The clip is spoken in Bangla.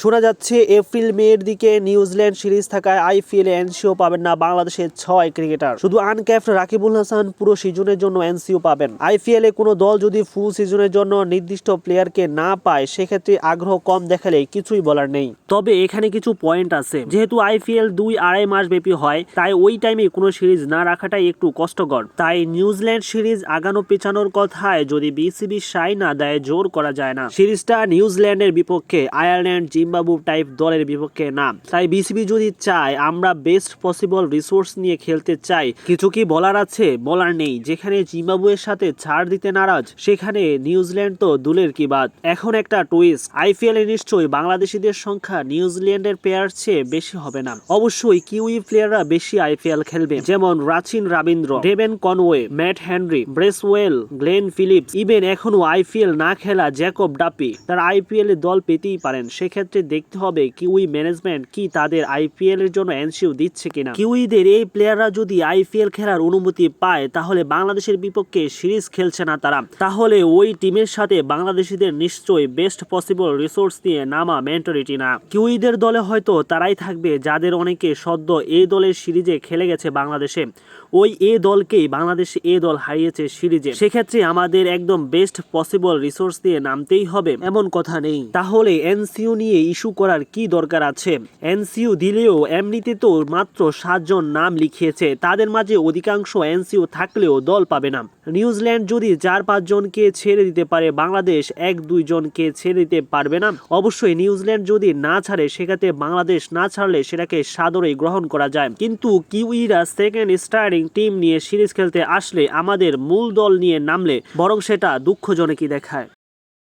শোনা যাচ্ছে এপ্রিল মের দিকে নিউজিল্যান্ড সিরিজ থাকায় আইপিএল এনসিও পাবেন না বাংলাদেশের 6 ক্রিকেটার। শুধু আনক্যাপড রাকিবুল হাসান পুরো সিজনের জন্য এনসিও পাবেন। আইপিএল এ কোনো দল যদি ফুল সিজনের জন্য নির্দিষ্ট প্লেয়ারকে না পায় সেক্ষেত্রে আগ্রহ কম দেখালে কিছুই বলার নেই। তবে এখানে কিছু পয়েন্ট আছে। যেহেতু আইপিএল 2-2.5 মাস ব্যাপী হয়, তাই ওই টাইমে কোনো সিরিজ না রাখাটাই একটু কষ্টকর। তাই নিউজিল্যান্ড সিরিজ আগানো পেছানোর কথায় যদি বিসিবি সাই না দেয় জোর করা যায় না। সিরিজটা নিউজিল্যান্ডের বিপক্ষে, আয়ারল্যান্ড জিম্বাবু টাইপ দলের বিপক্ষে না। তাই বিসিবি যদি চায় আমরা বেস্ট পসিবল রিসোর্স নিয়ে খেলতে চাই, কিছু কি বলার আছে? বলার নেই। যেখানে জিম্বাবুয়ের সাথে ছাড় দিতে নারাজ, সেখানে নিউজিল্যান্ড তো দূরের কি বাত। এখন একটা টুইস্ট, আইপিএল এ নিশ্চয়ই বাংলাদেশিদের সংখ্যা নিউজিল্যান্ডের প্লেয়ার চেয়ে বেশি হবে না। অবশ্যই কিউই প্লেয়াররা বেশি আইপিএল খেলবে, যেমন Rachin Ravindra, Devon Conway, Matt Henry, Bracewell, Glenn Phillips, even এখনো আইপিএল না খেলা জ্যাকব ডাপি তারা আইপিএল এ দল পেতেই পারেন। সেক্ষেত্রে দেখতে হবে কিউই ম্যানেজমেন্ট কি তাদের আইপিএল এর জন্য এনসিও দিচ্ছে কিনা। কিউইদের এই প্লেয়াররা যদি আইপিএল খেলার অনুমতি পায় তাহলে বাংলাদেশের বিপক্ষে সিরিজ খেলছে না তারা, তাহলে ওই টিমের সাথে বাংলাদেশিদের নিশ্চয়ই বেস্ট পসিবল রিসোর্স নিয়ে নামা মেন্টালিটি না। কিউইদের দলে হয়তো তারাই থাকবে যাদের অনেকে সদ্য এই দলের সিরিজে খেলে গেছে বাংলাদেশে, ওই এ দলকেই বাংলাদেশ এ দল হারিয়েছে সিরিজে। সেক্ষেত্রে আমাদের একদম বেস্ট পসিবল রিসোর্স দিয়ে নামতেই হবে এমন কথা নেই। তাহলে এনসিও নিয়ে ইস্যু করার কি দরকার আছে? এনসিও দিলেও এমনিতে তো মাত্র 7 জন নাম লিখিয়েছে, তাদের মাঝে অধিকাংশ এনসিও থাকলেও দল পাবে না। নিউজিল্যান্ড যদি 4-5 জনকে ছেড়ে দিতে পারে, বাংলাদেশ 1-2 জনকে ছেড়ে দিতে পারবে না। অবশ্যই নিউজিল্যান্ড যদি না ছাড়ে, সেক্ষেত্রে বাংলাদেশ না ছাড়লে সেটাকে সাদরেই গ্রহণ করা যায়। কিন্তু কিউইরা সেকেন্ড স্টার্টিং টিম নিয়ে সিরিজ খেলতে আসলে আমাদের মূল দল নিয়ে নামলে বরং সেটা দুঃখজনকই দেখায়।